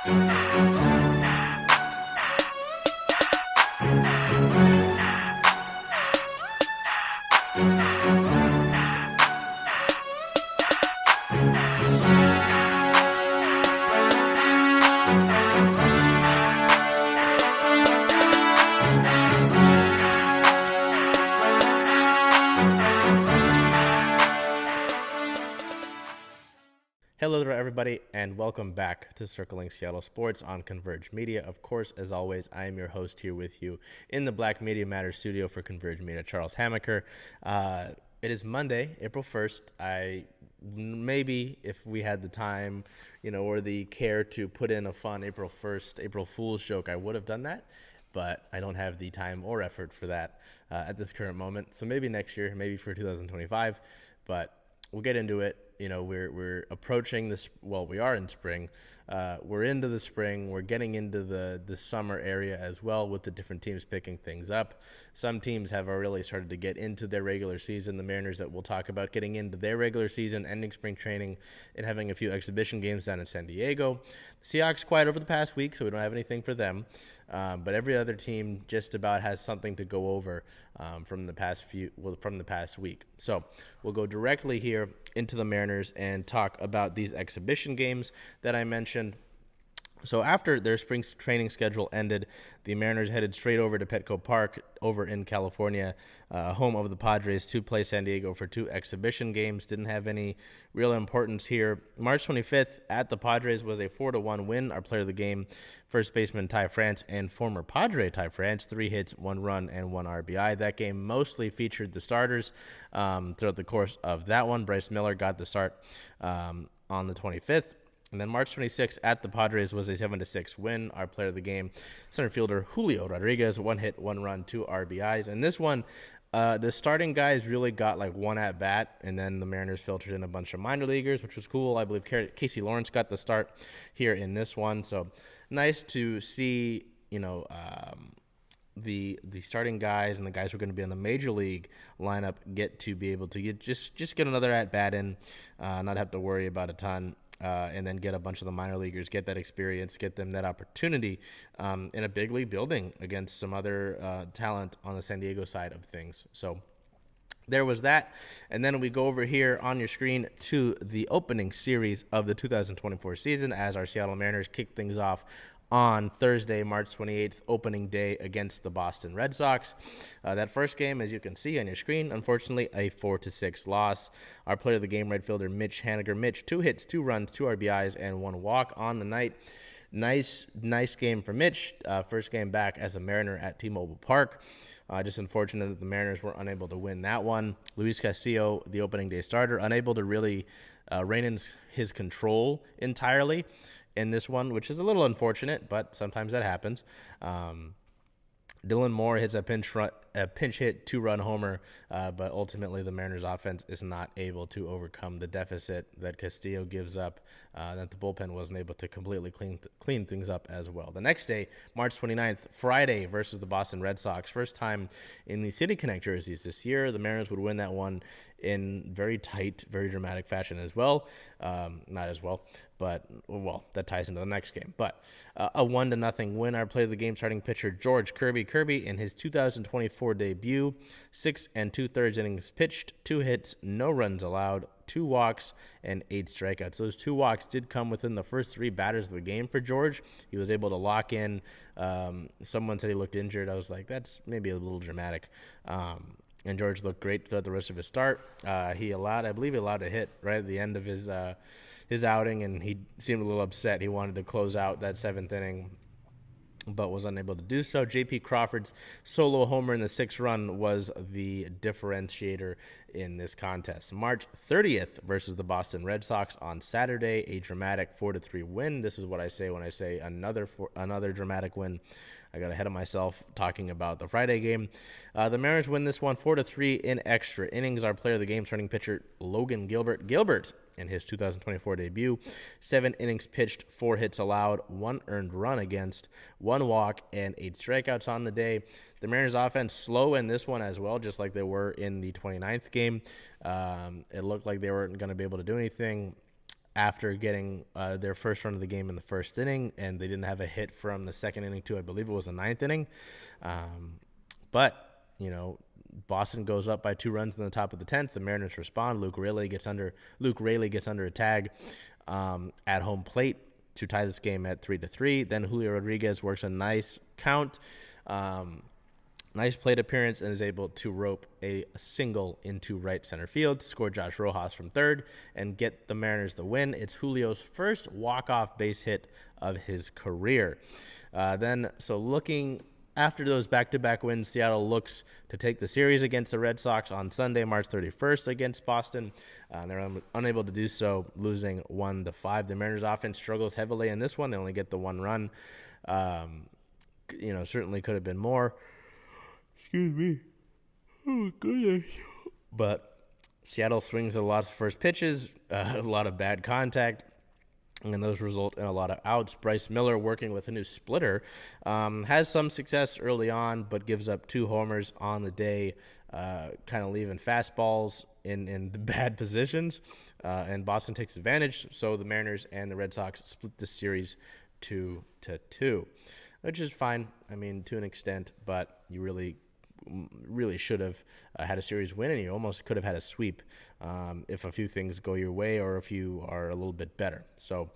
Hello there, everybody, and welcome back to Circling Seattle Sports on Converge Media. Of course, as always, I am your host here with you in the Black Media Matters studio for Converge Media, Charles Hamaker. It is Monday, April 1st. Maybe if we had the time, or the care to put in a fun April 1st, April Fool's joke, I would have done that. But I don't have the time or effort for that at this current moment. So maybe next year, maybe for 2025, but we'll get into it. We're approaching this. Well, we are in spring. We're into the spring. We're getting into the summer area as well, with the different teams picking things up. Some teams have already started to get into their regular season. The Mariners, that we'll talk about, getting into their regular season, ending spring training, and having a few exhibition games down in San Diego. The Seahawks quiet over the past week, so we don't have anything for them. But every other team just about has something to go over from the past week. So we'll go directly here into the Mariners and talk about these exhibition games that I mentioned. So after their spring training schedule ended, the Mariners headed straight over to Petco Park over in California, home of the Padres, to play San Diego for two exhibition games. Didn't have any real importance here. March 25th at the Padres was a 4-1 win. Our player of the game, first baseman Ty France, and former Padre Ty France, 3 hits, 1 run, and 1 RBI. That game mostly featured the starters throughout the course of that one. Bryce Miller got the start on the 25th. And then March 26th at the Padres was a 7-6 win. Our player of the game, center fielder Julio Rodriguez, 1 hit, 1 run, 2 RBIs. And this one, the starting guys really got like one at bat, and then the Mariners filtered in a bunch of minor leaguers, which was cool. I believe Casey Lawrence got the start here in this one. So nice to see, the starting guys and the guys who are going to be in the major league lineup get to be able to just get another at bat in, not have to worry about a ton. And then get a bunch of the minor leaguers, get that experience, get them that opportunity in a big league building against some other talent on the San Diego side of things. So there was that. And then we go over here on your screen to the opening series of the 2024 season as our Seattle Mariners kick things off on Thursday, March 28th, opening day against the Boston Red Sox. That first game, as you can see on your screen, unfortunately, a 4-6 loss. Our player of the game, right fielder Mitch Haniger. Mitch, 2 hits, 2 runs, 2 RBIs, and 1 walk on the night. Nice game for Mitch. First game back as a Mariner at T-Mobile Park. Just unfortunate that the Mariners were unable to win that one. Luis Castillo, the opening day starter, unable to really rein in his control entirely in this one, which is a little unfortunate, but sometimes that happens. Dylan Moore hits a pinch hit 2-run homer, but ultimately the Mariners offense is not able to overcome the deficit that Castillo gives up, that the bullpen wasn't able to completely clean things up as well. The next day, March 29th, Friday, versus the Boston Red Sox. First time in the City Connect jerseys this year. The Mariners would win that one in very tight, very dramatic fashion as well. Not as well, but, well, that ties into the next game. But a 1-0 win. Our player of the game, starting pitcher George Kirby. Kirby, in his 2024 debut, 6 2/3 innings pitched, 2 hits, no runs allowed, 2 walks, and 8 strikeouts. Those 2 walks did come within the first 3 batters of the game for George. He was able to lock in. Someone said he looked injured. I was like, that's maybe a little dramatic. And George looked great throughout the rest of his start. I believe he allowed a hit right at the end of his outing, and he seemed a little upset. He wanted to close out that 7th inning, but was unable to do so. J.P. Crawford's solo homer in the 6th run was the differentiator in this contest. March 30th versus the Boston Red Sox on Saturday, a dramatic 4-3 win. This is what I say when I say another dramatic win. I got ahead of myself talking about the Friday game. The Mariners win this one 4-3 in extra innings. Our player of the game, starting pitcher Logan Gilbert. Gilbert, in his 2024 debut, 7 innings pitched, 4 hits allowed, 1 earned run against, 1 walk, and 8 strikeouts on the day. The Mariners offense slow in this one as well, just like they were in the 29th game. It looked like they weren't going to be able to do anything. after getting their first run of the game in the first inning, and they didn't have a hit from the second inning to, I believe it was the ninth inning. But, Boston goes up by 2 runs in the top of the 10th. The Mariners respond. Luke Raley gets under a tag at home plate to tie this game at 3-3. Then Julio Rodriguez works a nice count, nice plate appearance, and is able to rope a single into right center field to score Josh Rojas from third and get the Mariners the win. It's Julio's first walk-off base hit of his career. So looking after those back-to-back wins, Seattle looks to take the series against the Red Sox on Sunday, March 31st against Boston. They're unable to do so, losing 1-5. The Mariners offense struggles heavily in this one. They only get the 1 run. Certainly could have been more. Excuse me. Oh, goodness. But Seattle swings a lot of first pitches, a lot of bad contact, and those result in a lot of outs. Bryce Miller, working with a new splitter, has some success early on, but gives up 2 homers on the day, kind of leaving fastballs in the bad positions. And Boston takes advantage, so the Mariners and the Red Sox split the series 2-2, which is fine, to an extent, but you really should have had a series win, and you almost could have had a sweep if a few things go your way or if you are a little bit better. So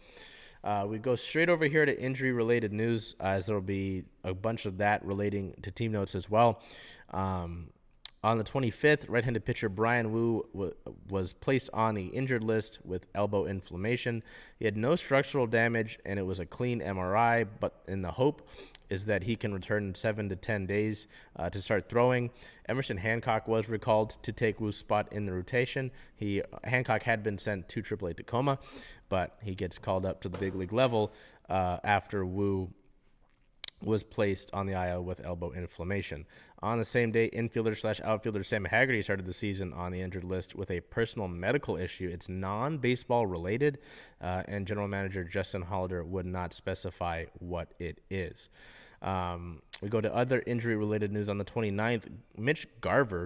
we go straight over here to injury-related news, as there will be a bunch of that relating to team notes as well. On the 25th, right-handed pitcher Brian Wu was placed on the injured list with elbow inflammation. He had no structural damage, and it was a clean MRI, but in the hope is that he can return in 7 to 10 days to start throwing. Emerson Hancock was recalled to take Wu's spot in the rotation. Hancock had been sent to AAA Tacoma, but he gets called up to the big league level after Wu was placed on the IL with elbow inflammation. On the same day, infielder/outfielder Sam Haggerty started the season on the injured list with a personal medical issue. It's non-baseball related, and general manager Justin Hollander would not specify what it is. We go to other injury-related news. On the 29th,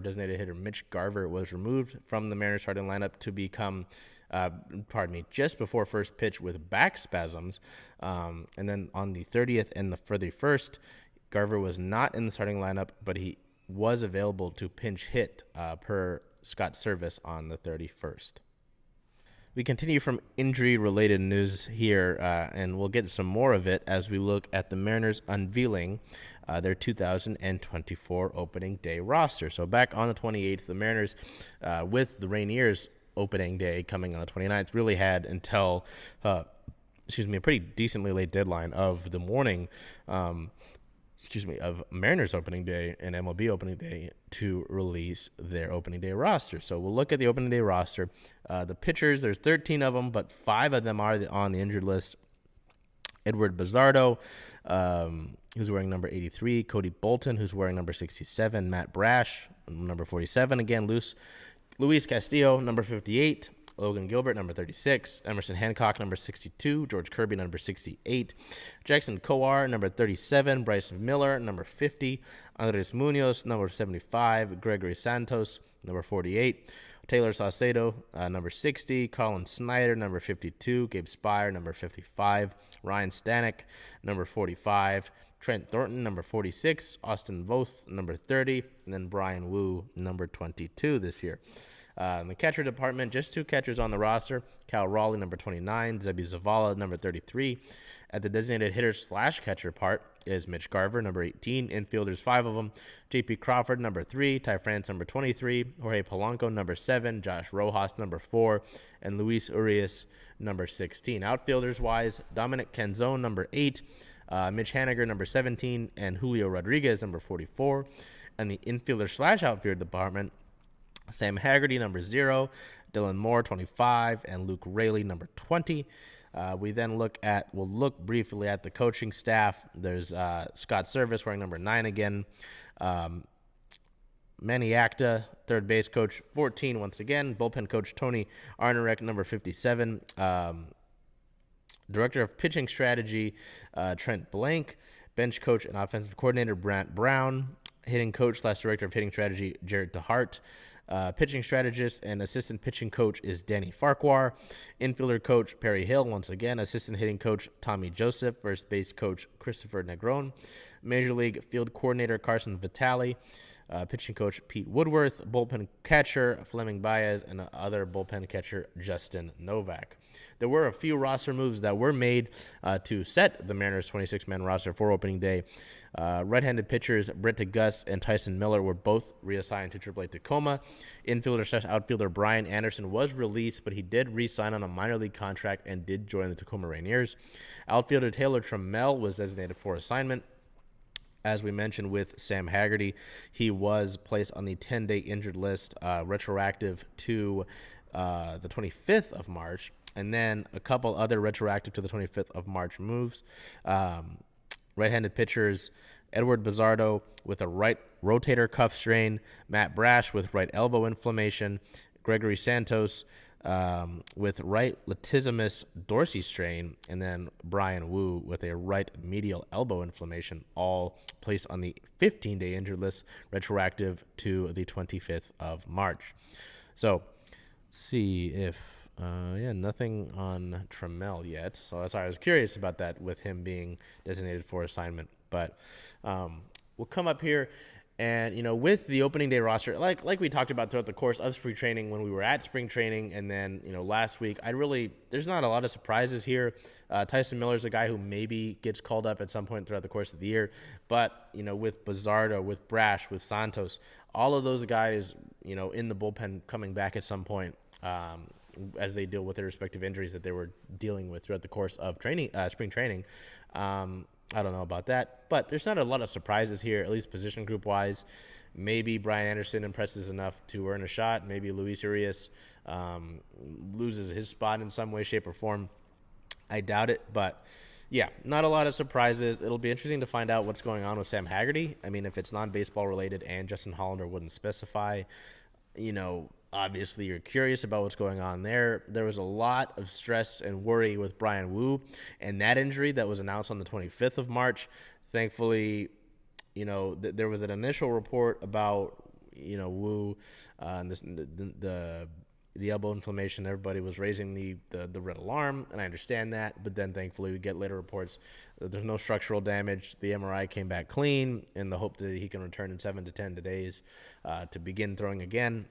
designated hitter Mitch Garver, was removed from the Mariners starting lineup to become just before first pitch with back spasms. And then on the 30th and the 31st, Garver was not in the starting lineup, but he was available to pinch hit per Scott Service on the 31st. We continue from injury-related news here, and we'll get some more of it as we look at the Mariners unveiling their 2024 opening day roster. So back on the 28th, the Mariners, with the Rainiers opening day coming on the 29th, really had until a pretty decently late deadline of the morning of Mariners opening day and MLB opening day to release their opening day roster. So we'll look at the opening day roster. The pitchers, there's 13 of them, but 5 of them are on the injured list. Edward Bizardo, who's wearing number 83. Cody Bolton, who's wearing number 67. Matt Brash, number 47. Again, Luis Castillo, number 58. Logan Gilbert, number 36. Emerson Hancock, number 62. George Kirby, number 68. Jackson Kowar, number 37. Bryce Miller, number 50. Andres Munoz, number 75. Gregory Santos, number 48. Taylor Saucedo, number 60. Colin Snyder, number 52. Gabe Spire, number 55. Ryan Stanek, number 45. Trent Thornton, number 46. Austin Voth, number 30. And then Brian Wu, number 22 this year. In the catcher department, just 2 catchers on the roster. Cal Raleigh, number 29. Zebi Zavala, number 33. At the designated hitter/catcher part is Mitch Garver, number 18. Infielders, 5 of them. J.P. Crawford, number 3. Ty France, number 23. Jorge Polanco, number 7. Josh Rojas, number 4. And Luis Urias, number 16. Outfielders-wise, Dominic Canzone, number 8. Mitch Haniger, number 17. And Julio Rodriguez, number 44. And the infielder/outfielder department, Sam Haggerty, number 0, Dylan Moore, 25, and Luke Raley, number 20. We'll look briefly at the coaching staff. There's Scott Service wearing number 9 again. Manny Acta, third base coach, 14 once again. Bullpen coach Tony Arnerek, number 57. Director of pitching strategy, Trent Blank. Bench coach and offensive coordinator, Brant Brown. Hitting coach/director of hitting strategy, Jarrett DeHart. Pitching strategist and assistant pitching coach is Danny Farquhar. Infielder coach Perry Hill, once again. Assistant hitting coach Tommy Joseph. First base coach Christopher Negron. Major League field coordinator Carson Vitale. Pitching coach Pete Woodworth. Bullpen catcher Fleming Baez. And other bullpen catcher Justin Novak. There were a few roster moves that were made to set the Mariners' 26-man roster for opening day. Right-handed pitchers Brett DeGus and Tyson Miller were both reassigned to AAA Tacoma. Infielder/outfielder Brian Anderson was released, but he did re-sign on a minor league contract and did join the Tacoma Rainiers. Outfielder Taylor Trammell was designated for assignment. As we mentioned with Sam Haggerty, he was placed on the 10-day injured list, retroactive to the 25th of March. And then a couple other retroactive to the 25th of March moves. Right-handed pitchers Edward Bizzardo with a right rotator cuff strain, Matt Brash with right elbow inflammation, Gregory Santos with right latissimus dorsi strain, and then Brian Wu with a right medial elbow inflammation, all placed on the 15-day injured list, retroactive to the 25th of March. So, see if... nothing on Trammell yet. So that's why I was curious about that with him being designated for assignment. But we'll come up here and, with the opening day roster, like we talked about throughout the course of spring training when we were at spring training and then, last week, there's not a lot of surprises here. Tyson Miller's a guy who maybe gets called up at some point throughout the course of the year. But, with Bizzardo, with Brash, with Santos, all of those guys, in the bullpen coming back at some point, as they deal with their respective injuries that they were dealing with throughout the course of spring training. I don't know about that, but there's not a lot of surprises here, at least position group wise. Maybe Brian Anderson impresses enough to earn a shot. Maybe Luis Urias loses his spot in some way, shape, or form. I doubt it, but yeah, not a lot of surprises. It'll be interesting to find out what's going on with Sam Haggerty. I mean, if it's non-baseball related and Justin Hollander wouldn't specify, obviously you're curious about what's going on there. There was a lot of stress and worry with Brian Wu and that injury that was announced on the 25th of March. Thankfully, there was an initial report about, Wu, and the elbow inflammation. Everybody was raising the red alarm, and I understand that. But then thankfully we get later reports that there's no structural damage. The MRI came back clean in the hope that he can return in 7 to 10 days to begin throwing again.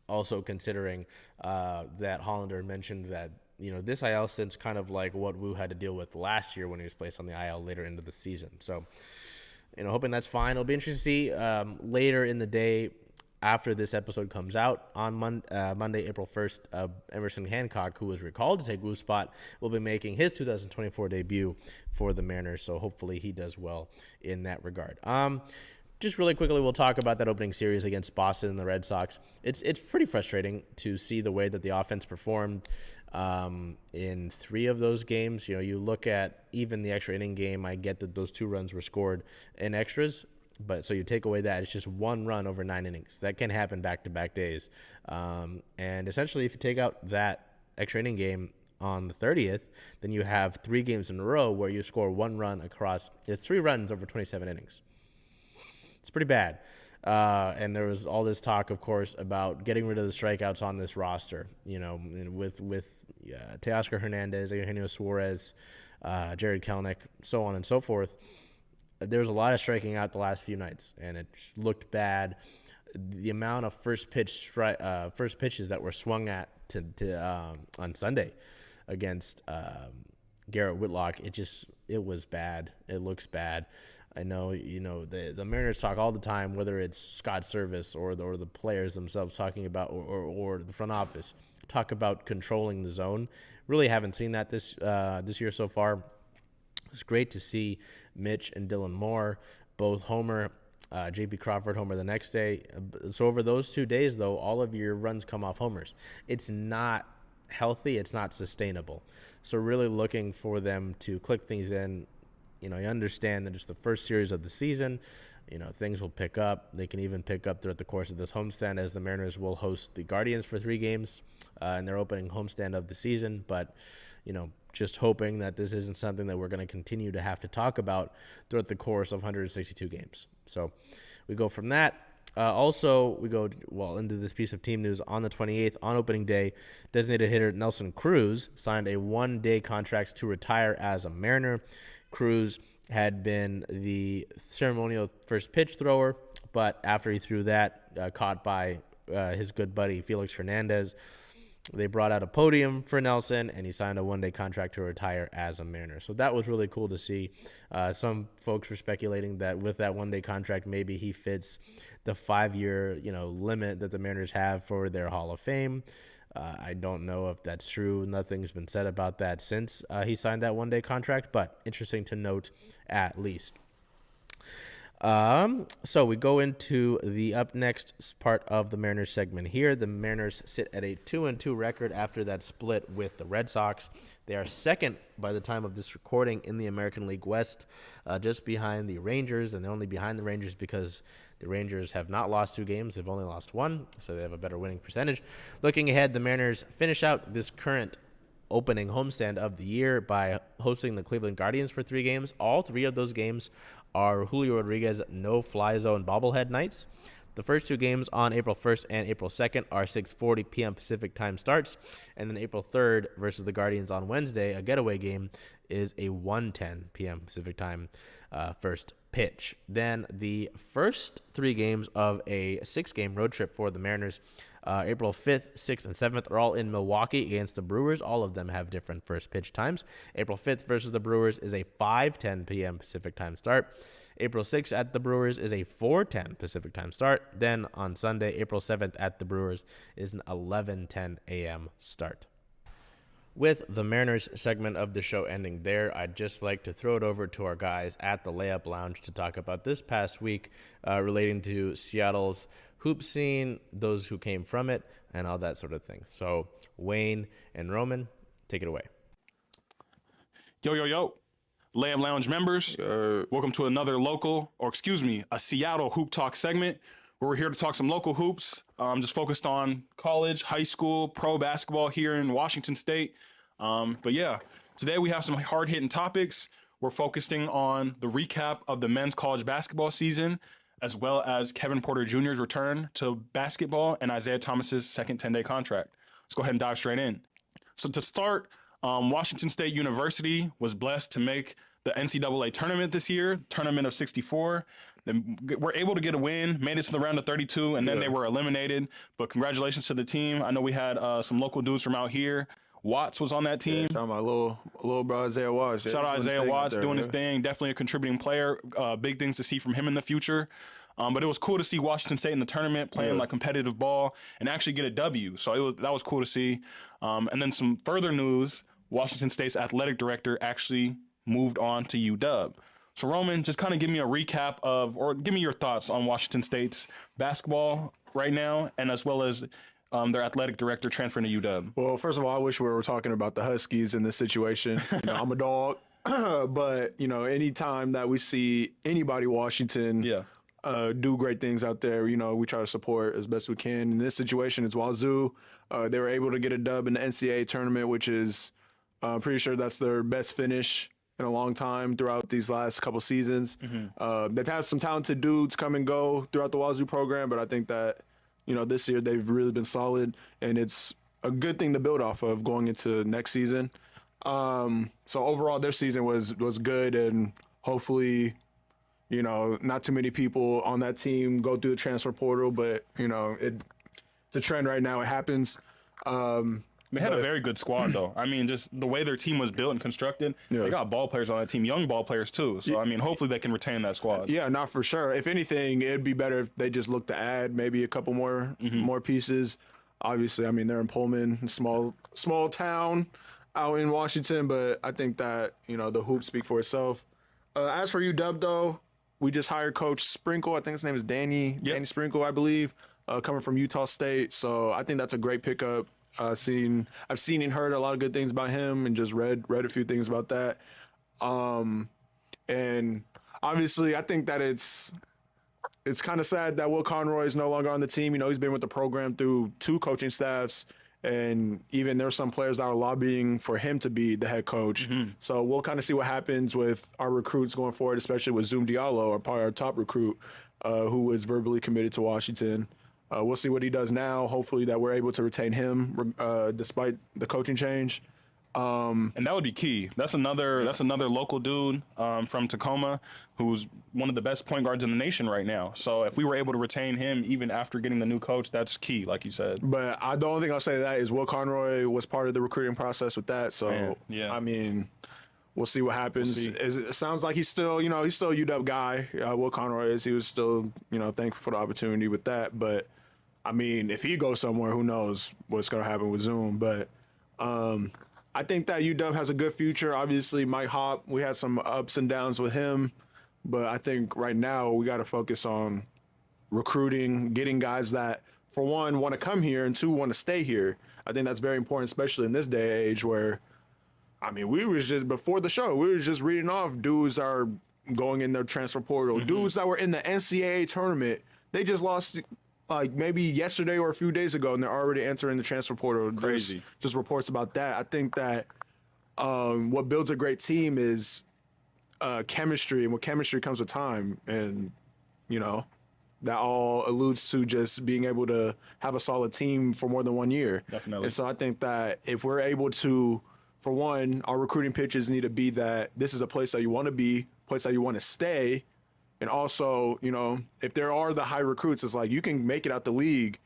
Also considering that Hollander mentioned that, this IL stint's kind of like what Wu had to deal with last year when he was placed on the IL later into the season. So, hoping that's fine. It'll be interesting to see later in the day after this episode comes out on Monday, April 1st, Emerson Hancock, who was recalled to take Wu's spot, will be making his 2024 debut for the Mariners. So hopefully he does well in that regard. Just really quickly, we'll talk about that opening series against Boston and the Red Sox. It's pretty frustrating to see the way that the offense performed in 3 of those games. You look at even the extra inning game, I get that those 2 runs were scored in extras, but so you take away that, it's just 1 run over 9 innings. That can happen back-to-back days. And essentially, if you take out that extra inning game on the 30th, then you have 3 games in a row where you score 1 run across. It's 3 runs over 27 innings. It's pretty bad. And there was all this talk, of course, about getting rid of the strikeouts on this roster, with Teoscar Hernandez, Eugenio Suarez, Jared Kelenic, so on and so forth. There was a lot of striking out the last few nights, and it looked bad. The amount of first pitches that were swung at on Sunday against Garrett Whitlock, it was bad. It looks bad. I know, the Mariners talk all the time, whether it's Scott Service or the players themselves talking about, or the front office, talk about controlling the zone. Really haven't seen that this year so far. It's great to see Mitch and Dylan Moore both homer, J.P. Crawford homer the next day. So over those 2 days, though, all of your runs come off homers. It's not healthy. It's not sustainable. So really looking for them to click things in. You understand that it's the first series of the season. Things will pick up. They can even pick up throughout the course of this homestand, as the Mariners will host the Guardians for 3 games in their opening homestand of the season. But, just hoping that this isn't something that we're going to continue to have to talk about throughout the course of 162 games. So we go from that. Also, we go into this piece of team news on the 28th on opening day. Designated hitter Nelson Cruz signed a 1-day contract to retire as a Mariner. Cruz had been the ceremonial first pitch thrower, but after he threw that, caught by his good buddy Felix Hernandez, they brought out a podium for Nelson, and he signed a 1-day contract to retire as a Mariner. So that was really cool to see. Some folks were speculating that with that 1-day contract, maybe he fits the 5-year, limit that the Mariners have for their Hall of Fame. I don't know if that's true. Nothing's been said about that since he signed that 1-day contract, but interesting to note at least. So we go into the up next part of the Mariners segment here. The Mariners sit at a 2-2 record after that split with the Red Sox. They are second by the time of this recording in the American League West, just behind the Rangers, and they're only behind the Rangers because the Rangers have not lost 2 games. They've only lost 1, so they have a better winning percentage. Looking ahead, the Mariners finish out this current opening homestand of the year by hosting the Cleveland Guardians for 3 games. All 3 of those games are Julio Rodriguez no-fly zone bobblehead nights. The first 2 games on April 1st and April 2nd are 6:40 p.m. Pacific time starts, and then April 3rd versus the Guardians on Wednesday, a getaway game, is a 1:10 p.m. Pacific time first pitch. Then the first 3 games of a 6-game road trip for the Mariners, April 5th, 6th, and 7th, are all in Milwaukee against the Brewers. All of them have different first pitch times. April 5th versus the Brewers is a 5:10 p.m. Pacific time start. April 6th at the Brewers is a 4:10 Pacific time start. Then on Sunday, April 7th at the Brewers is an 11:10 a.m. start. With the Mariners segment of the show ending there, I'd just like to throw it over to our guys at the Layup Lounge to talk about this past week relating to Seattle's hoop scene, those who came from it, and all that sort of thing. So, Wayne and Roman, take it away. Yo. Layup Lounge members, welcome to a Seattle Hoop Talk segment where we're here to talk some local hoops, just focused on college, high school, pro basketball here in Washington State. But yeah, today we have some hard-hitting topics. We're focusing on the recap of the men's college basketball season, as well as Kevin Porter Jr.'s return to basketball and Isaiah Thomas's second 10-day contract. Let's go ahead and dive straight in. So to start, Washington State University was blessed to make the NCAA tournament this year, tournament of 64. They were able to get a win, made it to the round of 32, and then they were eliminated. But congratulations to the team. I know we had some local dudes from out here. Watts was on that team. Shout out my little bro Isaiah Watts. Shout out Isaiah Watts doing his thing. Definitely a contributing player. Big things to see from him in the future. But it was cool to see Washington State in the tournament playing like competitive ball and actually get a W. So that was cool to see. And then some further news: Washington State's athletic director actually moved on to UW. So Roman, just kind of give me a recap or give me your thoughts on Washington State's basketball right now, and as well as their athletic director transferring to UW. Well, first of all, I wish we were talking about the Huskies in this situation. I'm a dog, but anytime that we see anybody Washington do great things out there, we try to support as best we can. In this situation, it's Wazoo. They were able to get a dub in the NCAA tournament, which is pretty sure that's their best finish in a long time throughout these last couple seasons. They've had some talented dudes come and go throughout the Wazoo program, but I think that, this year they've really been solid, and it's a good thing to build off of going into next season. So overall, their season was good, and hopefully, not too many people on that team go through the transfer portal, but, it's a trend right now. It happens. They had a very good squad, though. I mean, just the way their team was built and constructed, they got ball players on that team, young ball players, too. So, I mean, hopefully they can retain that squad. Yeah, not for sure. If anything, it'd be better if they just look to add maybe a couple more pieces. Obviously, I mean, they're in Pullman, small town out in Washington, but I think that, the hoops speak for itself. As for UW, though, we just hired Coach Sprinkle. I think his name is Danny Sprinkle, I believe, coming from Utah State. So I think that's a great pickup. I've seen and heard a lot of good things about him, and just read a few things about that. And obviously, I think that it's kind of sad that Will Conroy is no longer on the team. He's been with the program through 2 coaching staffs, And even there's some players that are lobbying for him to be the head coach. So we'll kind of see what happens with our recruits going forward, especially with Zoom Diallo, probably our top recruit, who is verbally committed to Washington. We'll see what he does now. Hopefully that we're able to retain him despite the coaching change. And that would be key. That's another local dude from Tacoma who's one of the best point guards in the nation right now. So if we were able to retain him even after getting the new coach, that's key, like you said. But the only thing I'll say to that is Will Conroy was part of the recruiting process with that. So, yeah. I mean, we'll see what happens. It sounds like he's still a UW guy. Will Conroy is. He was still, thankful for the opportunity with that. But, I mean, if he goes somewhere, who knows what's going to happen with Zoom. But I think that UW has a good future. Obviously, Mike Hop, we had some ups and downs with him. But I think right now we got to focus on recruiting, getting guys that, for one, want to come here, and two, want to stay here. I think that's very important, especially in this day and age where, I mean, before the show, we were just reading off dudes are going in their transfer portal. Dudes that were in the NCAA tournament, they just lost like maybe yesterday or a few days ago, and they're already entering the transfer portal. Crazy. Just reports about that. I think that what builds a great team is chemistry, and with chemistry comes with time, and that all alludes to just being able to have a solid team for more than 1 year. Definitely. And so I think that if we're able to, for one, our recruiting pitches need to be that this is a place that you want to be, place that you want to stay, and also, if there are the high recruits, it's like you can make it out the league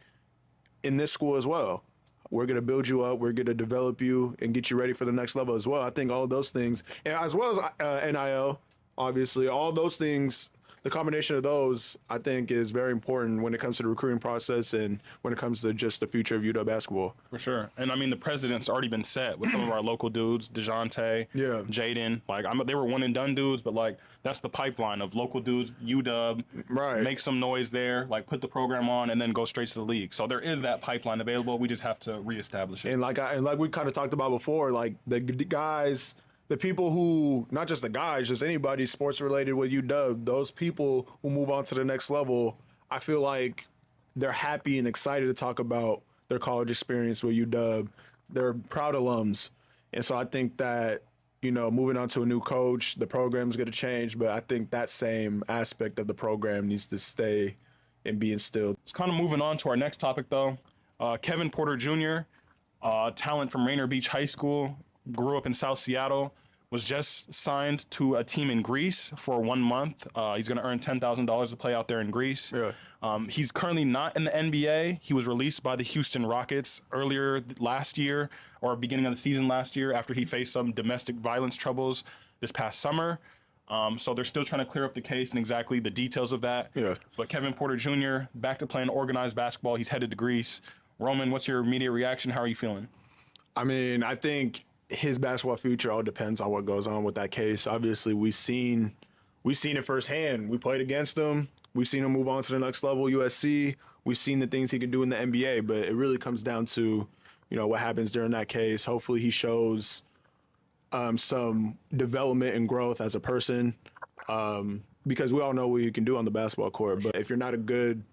in this school as well. We're going to build you up. We're going to develop you and get you ready for the next level as well. I think all of those things, and as well as NIL, obviously, all those things, the combination of those, I think, is very important when it comes to the recruiting process and when it comes to just the future of UW basketball. For sure. And, I mean, the precedent's already been set with some of our local dudes, DeJounte, Jaden. Like, they were one-and-done dudes, but, like, that's the pipeline of local dudes, UW, make some noise there, like, put the program on, and then go straight to the league. So there is that pipeline available. We just have to reestablish it. And like we kind of talked about before, like, the guys – the people who, not just the guys, just anybody sports related with UW, those people who move on to the next level, I feel like they're happy and excited to talk about their college experience with UW. They're proud alums. And so I think that, moving on to a new coach, the program's going to change, but I think that same aspect of the program needs to stay and be instilled. It's kind of moving on to our next topic, though. Kevin Porter Jr., talent from Rainier Beach High School, grew up in South Seattle, was just signed to a team in Greece for 1 month. He's going to earn $10,000 to play out there in Greece. He's currently not in the NBA. He was released by the Houston Rockets earlier last year, or beginning of the season last year, after he faced some domestic violence troubles this past summer. So they're still trying to clear up the case and exactly the details of that. But Kevin Porter Jr., back to playing organized basketball. He's headed to Greece. Roman, what's your immediate reaction? How are you feeling? I mean, I think his basketball future all depends on what goes on with that case. Obviously, we've seen it firsthand. We played against him. We've seen him move on to the next level, USC. We've seen the things he can do in the NBA, but it really comes down to, what happens during that case. Hopefully he shows some development and growth as a person, because we all know what you can do on the basketball court. But if you're not a good,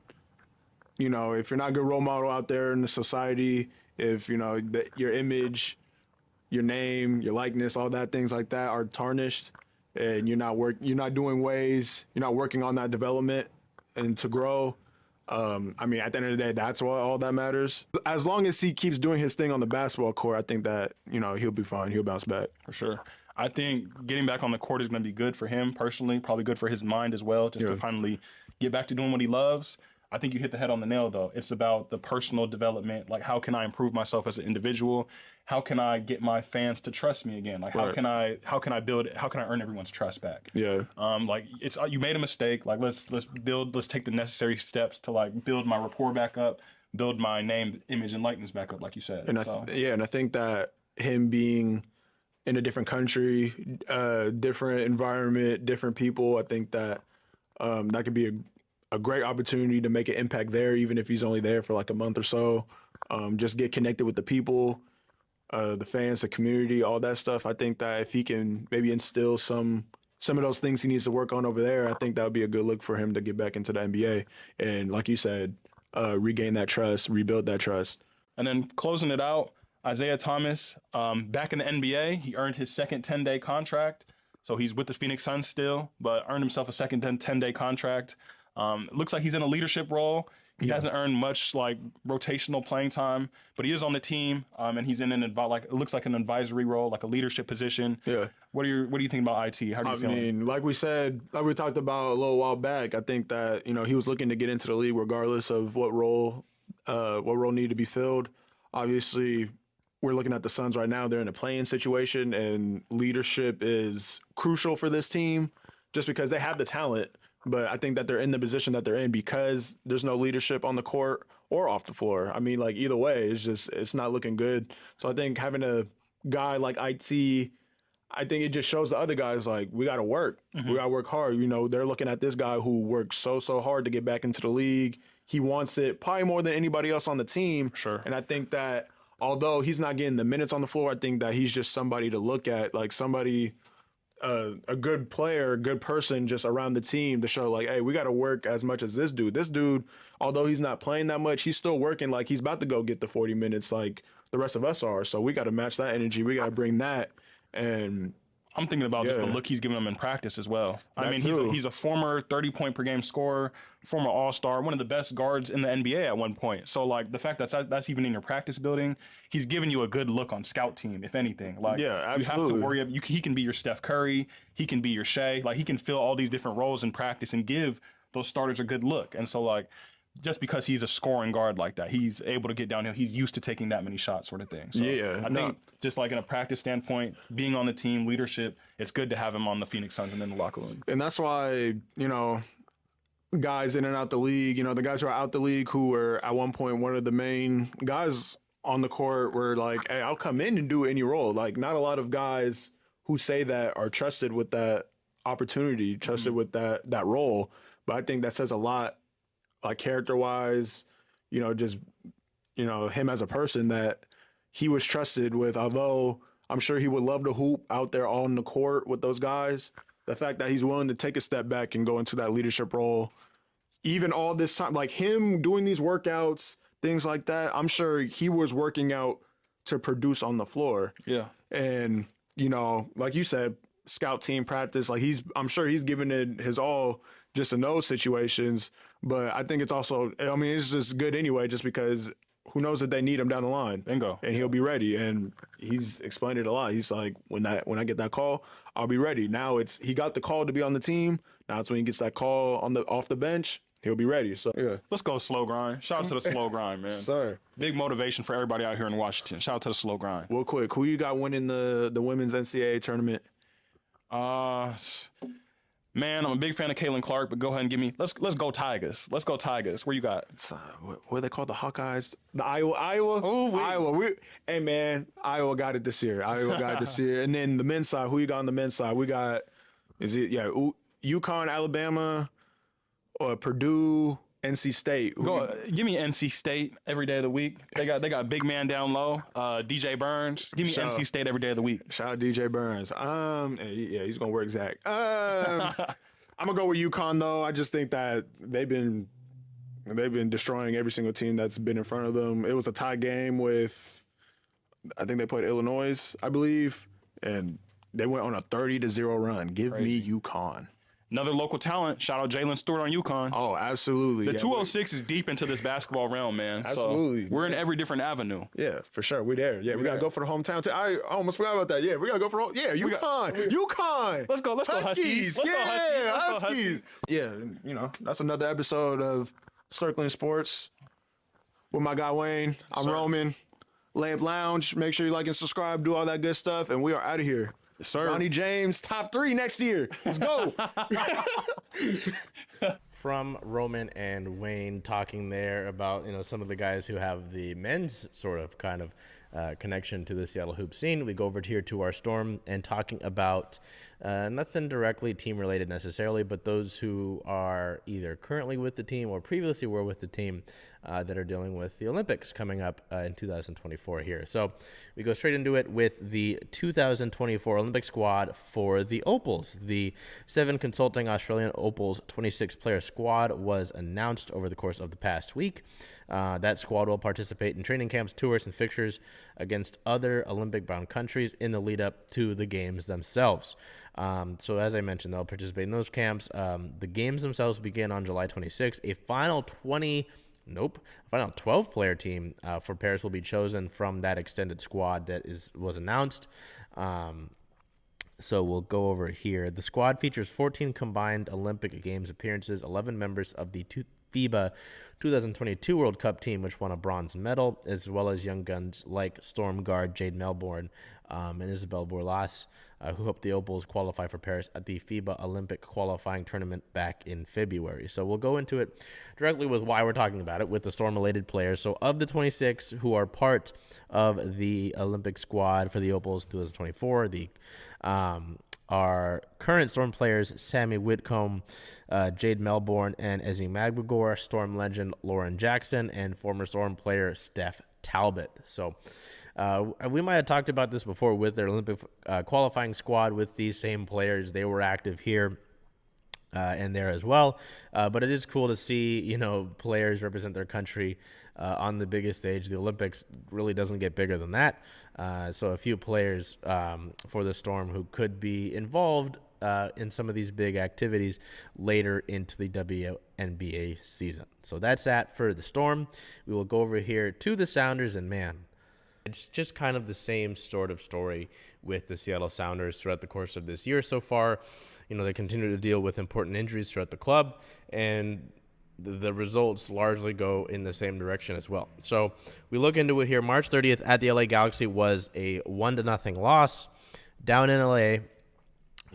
if you're not a good role model out there in the society, if, your image, your name, your likeness, all that, things like that are tarnished, and you're not working on that development and to grow. I mean, at the end of the day, that's all that matters. As long as he keeps doing his thing on the basketball court, I think that, he'll be fine. He'll bounce back. For sure. I think getting back on the court is going to be good for him personally, probably good for his mind as well, just to finally get back to doing what he loves. I think you hit the head on the nail, though. It's about the personal development. Like, how can I improve myself as an individual? How can I get my fans to trust me again? Like, how can I earn everyone's trust back? Like, it's, you made a mistake. Like, let's take the necessary steps to, like, build my rapport back up, build my name, image, and likeness back up, like you said. And I think that him being in a different country, different environment, different people, I think that that could be a great opportunity to make an impact there, even if he's only there for like a month or so. Just get connected with the people, the fans, the community, all that stuff. I think that if he can maybe instill some of those things he needs to work on over there, I think that would be a good look for him to get back into the NBA. And like you said, regain that trust, rebuild that trust. And then closing it out, Isaiah Thomas, back in the NBA, he earned his second 10-day contract. So he's with the Phoenix Suns still, but earned himself a second 10-day contract. Looks like he's in a leadership role. He hasn't earned much like rotational playing time, but he is on the team, and he's in it looks like an advisory role, like a leadership position. Yeah. What do you think about IT? How do you feel? I mean, like we talked about a little while back, I think that, he was looking to get into the league regardless of what role needed to be filled. Obviously, we're looking at the Suns right now. They're in a play-in situation, and leadership is crucial for this team just because they have the talent. But I think that they're in the position that they're in because there's no leadership on the court or off the floor. I mean, like either way, it's not looking good. So I think having a guy like IT, I think it just shows the other guys like we got to work. We got to work hard. They're looking at this guy who worked so hard to get back into the league. He wants it probably more than anybody else on the team. Sure. And I think that although he's not getting the minutes on the floor, I think that he's just somebody to look at, like somebody. A good player, a good person just around the team to show like, hey, we got to work as much as this dude. This dude, although he's not playing that much, he's still working like he's about to go get the 40 minutes like the rest of us are. So we got to match that energy. We got to bring that. And I'm thinking about just the look he's giving them in practice as well. I mean, he's a former 30-point per game scorer, former All-Star, one of the best guards in the NBA at one point. So, like, the fact that that's even in your practice building, he's giving you a good look on scout team, if anything. Like, absolutely. You have to worry. He can be your Steph Curry. He can be your Shea. Like, he can fill all these different roles in practice and give those starters a good look. And so, like, just because he's a scoring guard like that, he's able to get downhill. He's used to taking that many shots, sort of thing. So I think just like in a practice standpoint, being on the team, leadership, it's good to have him on the Phoenix Suns and in the locker room. And that's why, guys in and out the league, the guys who are out the league who were at one point one of the main guys on the court were like, hey, I'll come in and do any role. Like not a lot of guys who say that are trusted with that opportunity, trusted with that role. But I think that says a lot. Like character-wise, just, him as a person that he was trusted with, although I'm sure he would love to hoop out there on the court with those guys, the fact that he's willing to take a step back and go into that leadership role, even all this time, like him doing these workouts, things like that, I'm sure he was working out to produce on the floor. Yeah. And, like you said, scout team practice, like I'm sure he's giving it his all just in those situations. But I think it's also, it's just good anyway, just because who knows if they need him down the line. Bingo. And he'll be ready. And he's explained it a lot. He's like, when I get that call, I'll be ready. Now he got the call to be on the team. Now it's when he gets that call off the bench, he'll be ready. So yeah. Let's go slow grind. Shout out to the slow grind, man. Sir. Big motivation for everybody out here in Washington. Shout out to the slow grind. Real quick, who you got winning the women's NCAA tournament? Man, I'm a big fan of Caitlin Clark, but go ahead and give me. Let's go Tigers. Let's go Tigers. Where you got? What are they called? The Hawkeyes? The Iowa. Oh, Iowa. Hey man, Iowa got it this year. And then the men's side. Who you got on the men's side? We got. UConn, Alabama, or Purdue, NC State. Give me NC State every day of the week. They got big man down low. DJ Burns. Give me NC State every day of the week. Shout out DJ Burns. He's gonna work Zach. I'm gonna go with UConn though. I just think that they've been destroying every single team that's been in front of them. It was a tie game with, I think they played Illinois, I believe, and they went on a 30-0 run. Give me UConn. Another local talent. Shout out Jalen Stewart on UConn. Oh, absolutely. The 206 is deep into this basketball realm, man. Absolutely. So we're in every different avenue. Yeah, for sure. We're there. Yeah, we got to go for the hometown team. I almost forgot about that. Yeah, we got to go for UConn. UConn. Let's go Huskies. Let's go Huskies. Yeah, that's another episode of Circling Sports with my guy Wayne. I'm Roman. Layup Lounge. Make sure you like and subscribe, do all that good stuff, and we are out of here. Yes, sir. Ronnie James, top 3 next year. Let's go. From Roman and Wayne talking there about, some of the guys who have the men's sort of kind of connection to the Seattle hoop scene. We go over here to our Storm and talking about nothing directly team related necessarily, but those who are either currently with the team or previously were with the team. that are dealing with the Olympics coming up in 2024 here. So we go straight into it with the 2024 Olympic squad for the Opals. The 7 consulting Australian Opals 26-player squad was announced over the course of the past week. That squad will participate in training camps, tours, and fixtures against other Olympic-bound countries in the lead-up to the games themselves. So as I mentioned, they'll participate in those camps. The games themselves begin on July 26th. A final 12-player team for Paris will be chosen from that extended squad that was announced. So we'll go over here. The squad features 14 combined Olympic Games appearances, 11 members of the FIBA 2022 World Cup team, which won a bronze medal, as well as young guns like Storm guard Jade Melbourne and Isabelle Bourlas, who hope the Opals qualify for Paris at the FIBA Olympic qualifying tournament back in February. So we'll go into it directly with why we're talking about it with the Storm-related players. So of the 26 who are part of the Olympic squad for the Opals 2024, our current Storm players, Sammy Whitcomb, Jade Melbourne, and Ezzy Magbagor, Storm legend Lauren Jackson, and former Storm player Steph Talbot. So we might have talked about this before with their Olympic qualifying squad with these same players. They were active here and there as well. But it is cool to see, players represent their country on the biggest stage. The Olympics really doesn't get bigger than that. So a few players for the Storm who could be involved in some of these big activities later into the WNBA season. So that's that for the Storm. We will go over here to the Sounders, and man, it's just kind of the same sort of story with the Seattle Sounders throughout the course of this year so far. They continue to deal with important injuries throughout the club, and the results largely go in the same direction as well. So we look into it here. March 30th at the LA Galaxy was a 1-0 loss down in LA.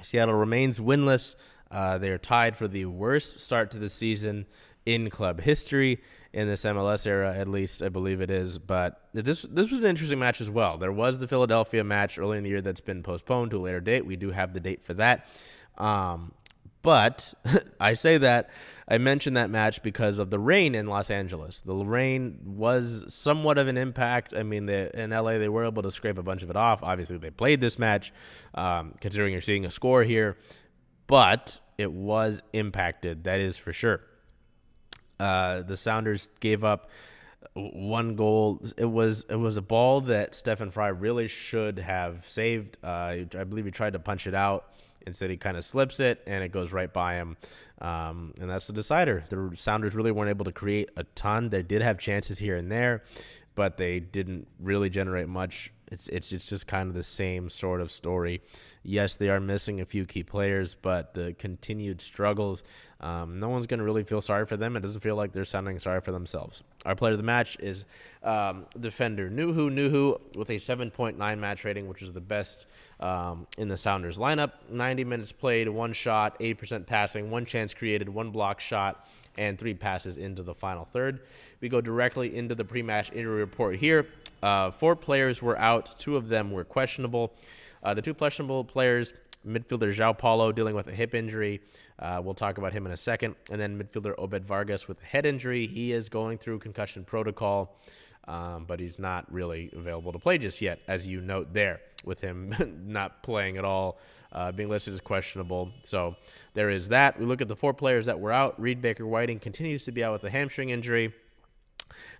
Seattle remains winless. They are tied for the worst start to the season in club history, in this MLS era, at least I believe it is. But this was an interesting match as well. There was the Philadelphia match early in the year that's been postponed to a later date. We do have the date for that. But I mentioned that match because of the rain in Los Angeles. The rain was somewhat of an impact. I mean, in LA, they were able to scrape a bunch of it off. Obviously, they played this match, considering you're seeing a score here. But it was impacted, that is for sure. The Sounders gave up one goal. It was a ball that Stephen Fry really should have saved. I believe he tried to punch it out. Instead, he kind of slips it, and it goes right by him. And that's the decider. The Sounders really weren't able to create a ton. They did have chances here and there, but they didn't really generate much. It's just kind of the same sort of story. Yes, they are missing a few key players, but the continued struggles, no one's going to really feel sorry for them. It doesn't feel like they're sounding sorry for themselves. Our player of the match is defender Nuhu with a 7.9 match rating, which is the best in the Sounders lineup. 90 minutes played, 1 shot, 8% passing, 1 chance created, 1 block shot, and 3 passes into the final third. We go directly into the pre-match injury report here. 4 players were out. 2 of them were questionable. The 2 questionable players, midfielder João Paulo dealing with a hip injury. We'll talk about him in a second. And then midfielder Obed Vargas with a head injury. He is going through concussion protocol, but he's not really available to play just yet, as you note there, with him not playing at all, being listed as questionable. So there is that. We look at the 4 players that were out. Reed Baker-Whiting continues to be out with a hamstring injury.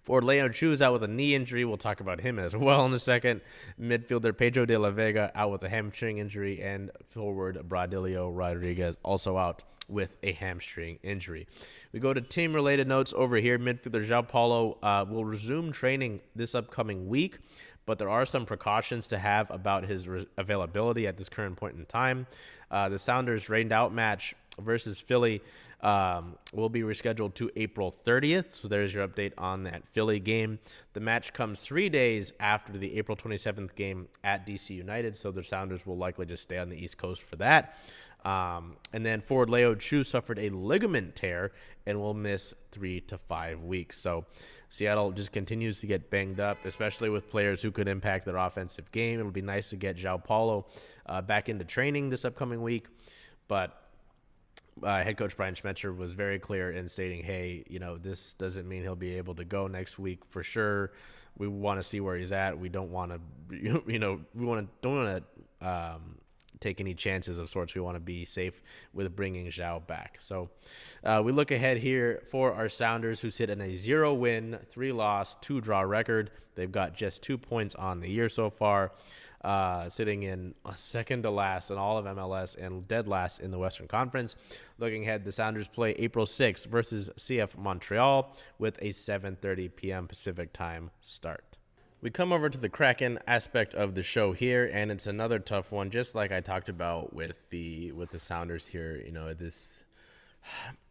Forward Leon Chu is out with a knee injury. We'll talk about him as well in a second. Midfielder Pedro de la Vega out with a hamstring injury. And forward Bradilio Rodriguez also out with a hamstring injury. We go to team-related notes over here. Midfielder João Paulo will resume training this upcoming week, but there are some precautions to have about his availability at this current point in time. The Sounders' rained-out match versus Philly will be rescheduled to April 30th. So there's your update on that Philly game. The match comes 3 days after the April 27th game at DC United, so the Sounders will likely just stay on the East Coast for that. And then forward Leo Chu suffered a ligament tear and will miss 3 to 5 weeks. So Seattle just continues to get banged up, especially with players who could impact their offensive game. It would be nice to get João Paulo back into training this upcoming week, but head coach Brian Schmetzer was very clear in stating, hey, this doesn't mean he'll be able to go next week for sure. We want to see where he's at. We don't want to, don't want to take any chances of sorts. We want to be safe with bringing Zhao back. So we look ahead here for our Sounders, who sit in a 0-win, 3-loss, 2-draw record. They've got just 2 points on the year so far, sitting in second to last in all of MLS and dead last in the Western Conference. Looking ahead, the Sounders play April 6th versus CF Montreal with a 7:30 p.m. Pacific time start. We come over to the Kraken aspect of the show here, and it's another tough one, just like I talked about with the Sounders here. This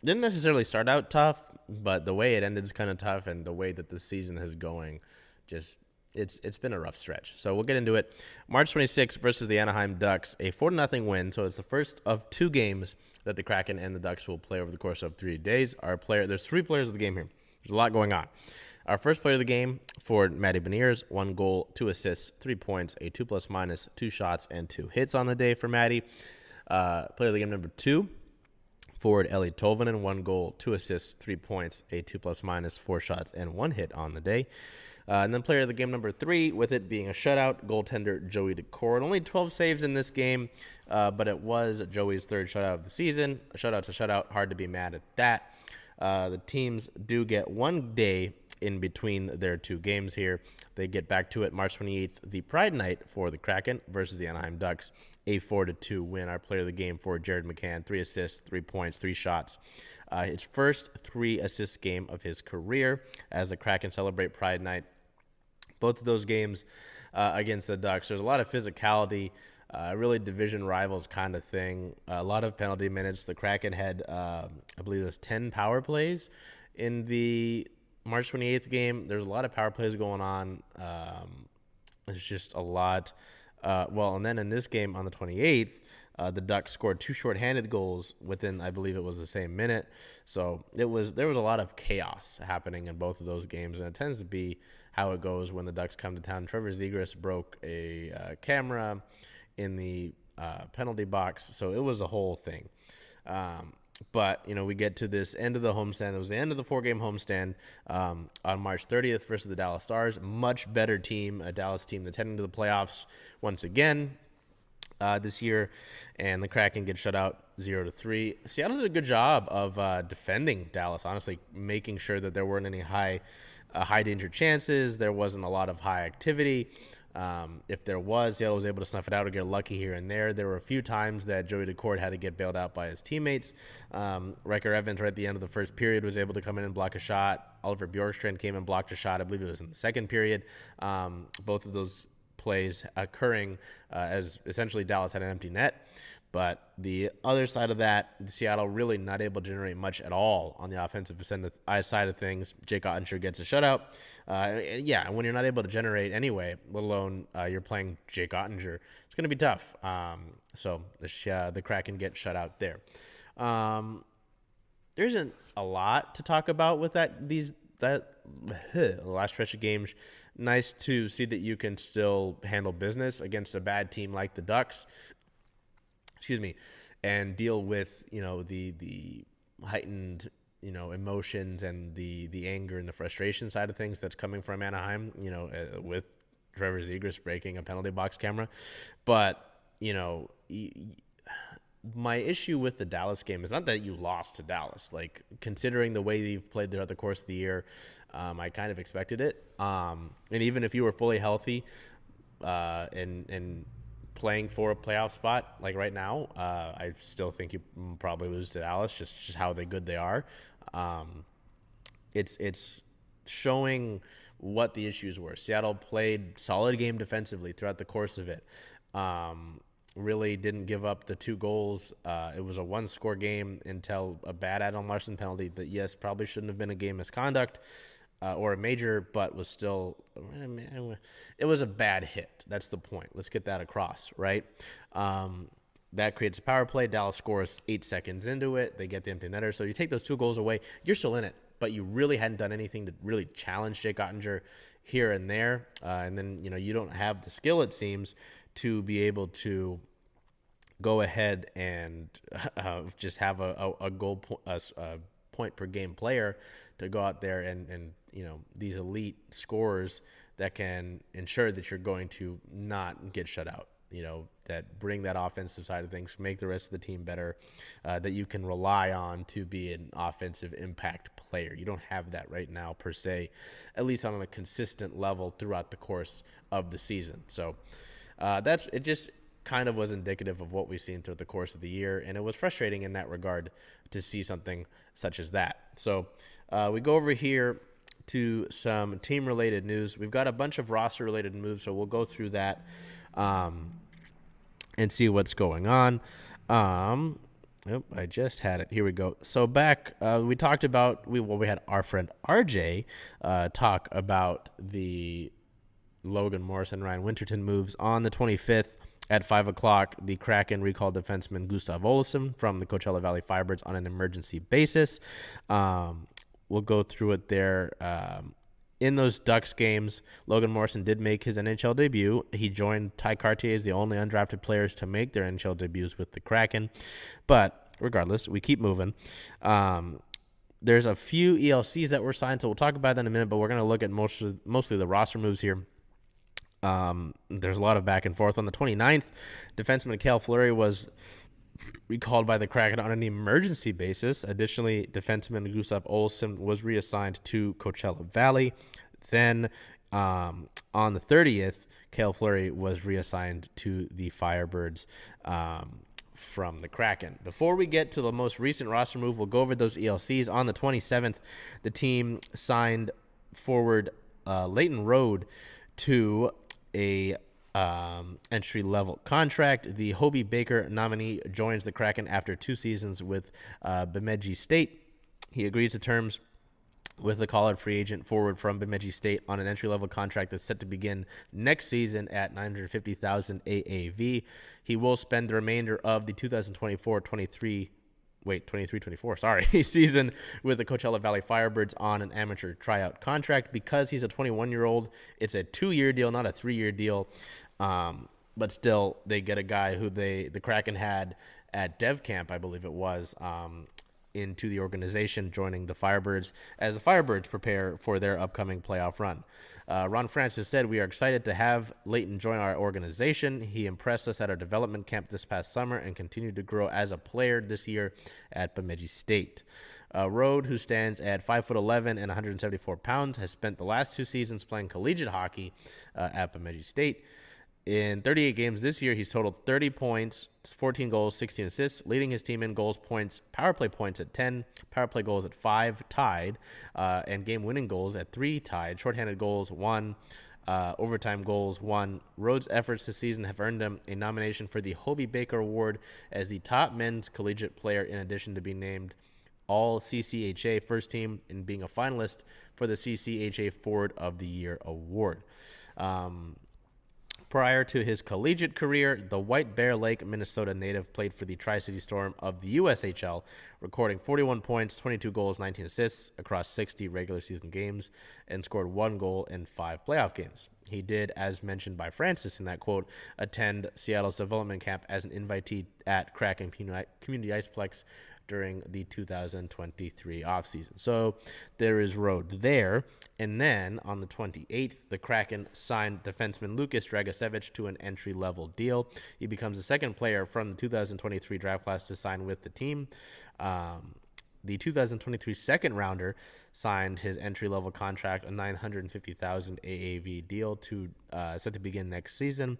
didn't necessarily start out tough, but the way it ended is kind of tough, and the way that the season is going, just it's been a rough stretch. So we'll get into it. March 26th versus the Anaheim Ducks, a 4-0 win. So it's the first of 2 games that the Kraken and the Ducks will play over the course of 3 days. There's 3 players of the game here. There's a lot going on. Our first player of the game for Matty Beniers, 1 goal, 2 assists, 3 points, a 2+-, 2 shots, and 2 hits on the day for Matty. Player of the game number 2, forward Eli Tolvanen, 1 goal, 2 assists, 3 points, a 2+-, 4 shots, and 1 hit on the day. And then player of the game number 3, with it being a shutout, goaltender Joey Daccord. Only 12 saves in this game, but it was Joey's 3rd shutout of the season. A shutout's a shutout. Hard to be mad at that. The teams do get 1 day in between their 2 games here. They get back to it March 28th, the Pride Night for the Kraken versus the Anaheim Ducks, a 4-2 win. Our player of the game for Jared McCann, 3 assists, 3 points, 3 shots. His first 3-assist game of his career as the Kraken celebrate Pride Night. Both of those games against the Ducks, there's a lot of physicality, really division rivals kind of thing. A lot of penalty minutes. The Kraken had, I believe it was 10 power plays in the March 28th game. There's a lot of power plays going on. It's just a lot. And then in this game on the 28th, the Ducks scored 2 shorthanded goals within, I believe it was the same minute. So there was a lot of chaos happening in both of those games, and it tends to be how it goes when the Ducks come to town. Trevor Zegras broke a camera in the penalty box, so it was a whole thing. But, we get to this end of the homestand. It was the end of the 4-game homestand on March 30th versus the Dallas Stars. Much better team, a Dallas team that's heading to the playoffs once again this year. And the Kraken get shut out 0-3. Seattle did a good job of defending Dallas, honestly, making sure that there weren't any high danger chances. There wasn't a lot of high activity. If there was, Seattle was able to snuff it out or get lucky here and there. There were a few times that Joey Daccord had to get bailed out by his teammates. Riker Evans, right at the end of the first period, was able to come in and block a shot. Oliver Bjorkstrand came and blocked a shot. I believe it was in the second period. Both of those plays occurring as essentially Dallas had an empty net. But the other side of that, Seattle really not able to generate much at all on the offensive side of things. Jake Ottinger gets a shutout. When you're not able to generate anyway, let alone you're playing Jake Ottinger, it's going to be tough. So the Kraken get shut out there. There isn't a lot to talk about with that last stretch of games. Nice to see that you can still handle business against a bad team like the Ducks. And deal with, the heightened, emotions and the anger and the frustration side of things that's coming from Anaheim, with Trevor Zegras breaking a penalty box camera. But, my issue with the Dallas game is not that you lost to Dallas. Like, considering the way you've played throughout the course of the year, I kind of expected it. And even if you were fully healthy and playing for a playoff spot like right now, I still think you probably lose to Dallas, just how good they are. It's showing what the issues were. Seattle played solid game defensively throughout the course of it. Really didn't give up the 2 goals. It was a 1-score game until a bad Adam Larson penalty that, yes, probably shouldn't have been a game misconduct or a major, but was still, it was a bad hit. That's the point. Let's get that across, right? That creates a power play. Dallas scores 8 seconds into it. They get the empty netter. So you take those 2 goals away, you're still in it, but you really hadn't done anything to really challenge Jake Ottinger here and there. And then, you don't have the skill, it seems, to be able to go ahead and just have a point per game player to go out there and these elite scorers that can ensure that you're going to not get shut out. That bring that offensive side of things, make the rest of the team better, that you can rely on to be an offensive impact player. You don't have that right now per se, at least on a consistent level throughout the course of the season. So it just kind of was indicative of what we've seen throughout the course of the year, and it was frustrating in that regard to see something such as that. So we go over here to some team-related news. We've got a bunch of roster-related moves, so we'll go through that and see what's going on. I just had it. Here we go. So back, we talked about, we had our friend RJ talk about the Logan Morris and Ryan Winterton moves on the 25th. At 5 o'clock, the Kraken recalled defenseman Gustav Olsson from the Coachella Valley Firebirds on an emergency basis. We'll go through it there. In those Ducks games, Logan Morrison did make his NHL debut. He joined Ty Cartier as the only undrafted players to make their NHL debuts with the Kraken. But regardless, we keep moving. There's a few ELCs that were signed, so we'll talk about that in a minute, but we're going to look at mostly the roster moves here. There's a lot of back and forth. On the 29th, defenseman Cale Fleury was recalled by the Kraken on an emergency basis. Additionally, defenseman Gustav Olsson was reassigned to Coachella Valley. Then on the 30th, Cale Fleury was reassigned to the Firebirds from the Kraken. Before we get to the most recent roster move, we'll go over those ELCs. On the 27th, the team signed forward Leighton Road to a entry-level contract. The Hobie Baker nominee joins the Kraken after 2 seasons with Bemidji State. He agreed to terms with the college free agent forward from Bemidji State on an entry-level contract that's set to begin next season at $950,000 AAV. He will spend the remainder of the 2024-24 season with the Coachella Valley Firebirds on an amateur tryout contract. Because he's a 21-year-old, it's a 2-year deal, not a 3-year deal. But still, they get a guy who the Kraken had at Dev Camp, I believe it was, into the organization, joining the Firebirds as the Firebirds prepare for their upcoming playoff run. Ron Francis said, "We are excited to have Leighton join our organization. He impressed us at our development camp this past summer and continued to grow as a player this year at Bemidji State." Rode, who stands at 5'11" and 174 pounds, has spent the last 2 seasons playing collegiate hockey at Bemidji State. In 38 games this year, he's totaled 30 points, 14 goals, 16 assists, leading his team in goals, points, power play points at 10, power play goals at 5, tied, and game-winning goals at 3, tied, shorthanded goals 1, overtime goals 1. Rhodes' efforts this season have earned him a nomination for the Hobie Baker Award as the top men's collegiate player, in addition to being named All CCHA First Team and being a finalist for the CCHA Forward of the Year Award. Prior to his collegiate career, the White Bear Lake, Minnesota native played for the Tri-City Storm of the USHL, recording 41 points, 22 goals, 19 assists across 60 regular season games, and scored 1 goal in 5 playoff games. He did, as mentioned by Francis in that quote, attend Seattle's development camp as an invitee at Kraken Community Iceplex during the 2023 offseason. So there is Rode there. And then on the 28th, the Kraken signed defenseman Lukas Dragicevic to an entry-level deal. He becomes the second player from the 2023 draft class to sign with the team. The 2023 second rounder signed his entry-level contract, a $950,000 AAV deal set to begin next season.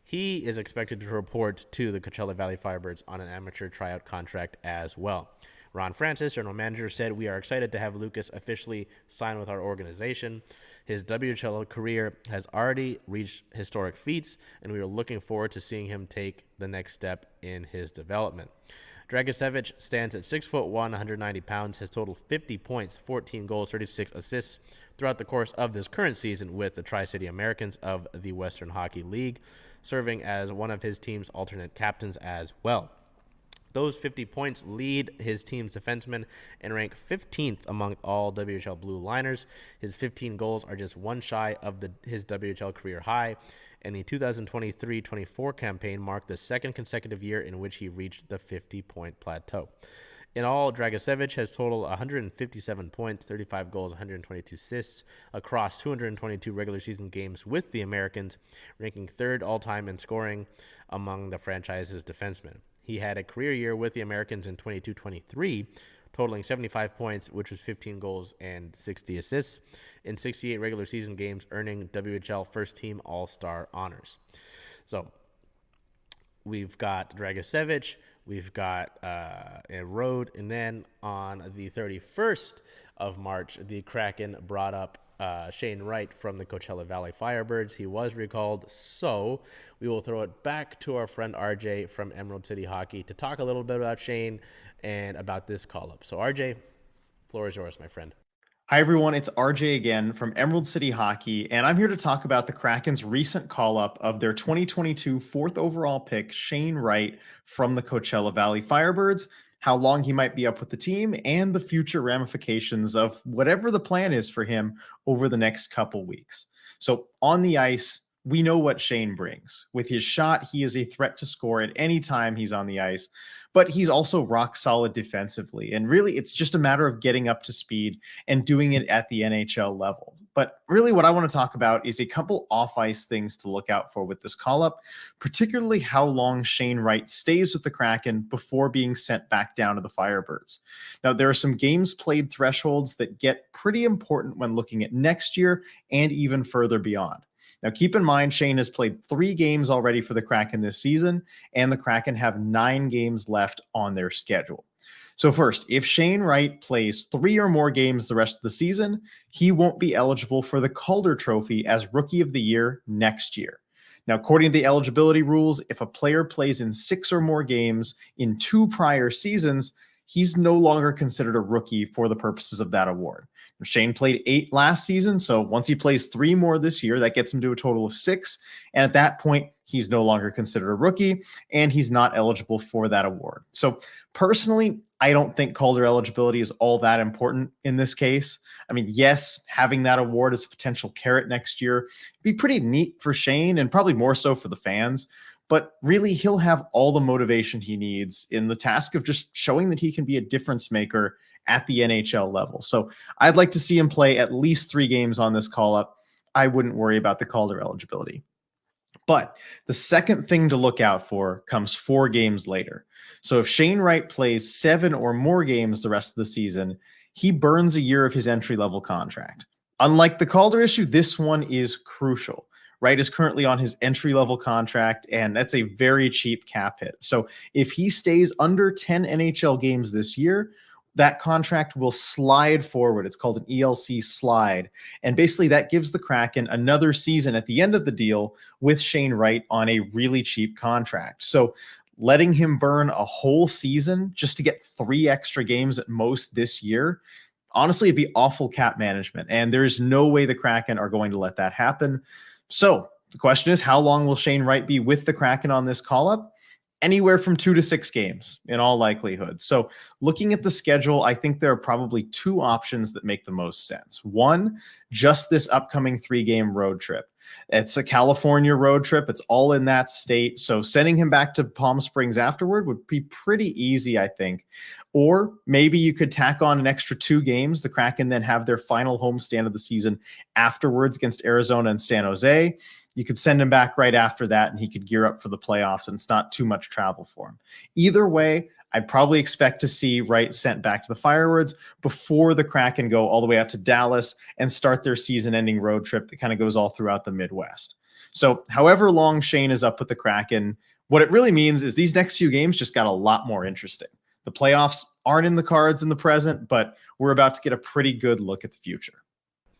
He is expected to report to the Coachella Valley Firebirds on an amateur tryout contract as well. Ron Francis, general manager, said, "We are excited to have Lucas officially sign with our organization. His WHL career has already reached historic feats, and we are looking forward to seeing him take the next step in his development." Dragicevic stands at 6'1", 190 pounds, has totaled 50 points, 14 goals, 36 assists throughout the course of this current season with the Tri-City Americans of the Western Hockey League, serving as one of his team's alternate captains as well. Those 50 points lead his team's defensemen and rank 15th among all WHL blue liners. His 15 goals are just one shy of his WHL career high, and the 2023-24 campaign marked the second consecutive year in which he reached the 50-point plateau. In all, Dragicevic has totaled 157 points, 35 goals, 122 assists across 222 regular season games with the Americans, ranking third all-time in scoring among the franchise's defensemen. He had a career year with the Americans in 22-23, totaling 75 points, which was 15 goals and 60 assists in 68 regular season games, earning WHL first-team All-Star honors. So we've got Dragicevic, we've got a road, and then on the 31st of March, the Kraken brought up Shane Wright from the Coachella Valley Firebirds. He was recalled, so we will throw it back to our friend RJ from Emerald City Hockey to talk a little bit about Shane and about this call-up. So RJ, floor is yours, my friend. Hi, everyone. It's RJ again from Emerald City Hockey, and I'm here to talk about the Kraken's recent call-up of their 2022 fourth overall pick, Shane Wright, from the Coachella Valley Firebirds, how long he might be up with the team, and the future ramifications of whatever the plan is for him over the next couple weeks. So on the ice, we know what Shane brings. With his shot, he is a threat to score at any time he's on the ice, but he's also rock solid defensively. And really, it's just a matter of getting up to speed and doing it at the NHL level. But really what I want to talk about is a couple off-ice things to look out for with this call-up, particularly how long Shane Wright stays with the Kraken before being sent back down to the Firebirds. Now, there are some games played thresholds that get pretty important when looking at next year and even further beyond. Now, keep in mind, Shane has played 3 games already for the Kraken this season, and the Kraken have 9 games left on their schedule. So first, if Shane Wright plays 3 or more games the rest of the season, he won't be eligible for the Calder Trophy as Rookie of the Year next year. Now, according to the eligibility rules, if a player plays in 6 or more games in 2 prior seasons, he's no longer considered a rookie for the purposes of that award. Shane played 8 last season, so once he plays 3 more this year, that gets him to a total of 6. And at that point, he's no longer considered a rookie, and he's not eligible for that award. So personally, I don't think Calder eligibility is all that important in this case. I mean, yes, having that award as a potential carrot next year would be pretty neat for Shane and probably more so for the fans. But really, he'll have all the motivation he needs in the task of just showing that he can be a difference maker at the NHL level. So I'd like to see him play at least 3 games on this call-up. I wouldn't worry about the Calder eligibility. But the second thing to look out for comes 4 games later. So if Shane Wright plays 7 or more games the rest of the season, he burns a year of his entry-level contract. Unlike the Calder issue, this one is crucial. Wright is currently on his entry-level contract, and that's a very cheap cap hit. So if he stays under 10 NHL games this year, that contract will slide forward. It's called an ELC slide. And basically that gives the Kraken another season at the end of the deal with Shane Wright on a really cheap contract. So letting him burn a whole season just to get 3 extra games at most this year, honestly, it'd be awful cap management. And there's no way the Kraken are going to let that happen. So the question is, how long will Shane Wright be with the Kraken on this call-up? Anywhere from 2 to 6 games in all likelihood. So looking at the schedule, I think there are probably 2 options that make the most sense. One, just this upcoming 3-game road trip. It's a California road trip. It's all in that state. So sending him back to Palm Springs afterward would be pretty easy, I think. Or maybe you could tack on an extra 2 games. The Kraken then have their final homestand of the season afterwards against Arizona and San Jose. You could send him back right after that, and he could gear up for the playoffs, and it's not too much travel for him. Either way, I'd probably expect to see Wright sent back to the Firebirds before the Kraken go all the way out to Dallas and start their season-ending road trip that kind of goes all throughout the Midwest. So however long Shane is up with the Kraken, what it really means is these next few games just got a lot more interesting. The playoffs aren't in the cards in the present, but we're about to get a pretty good look at the future.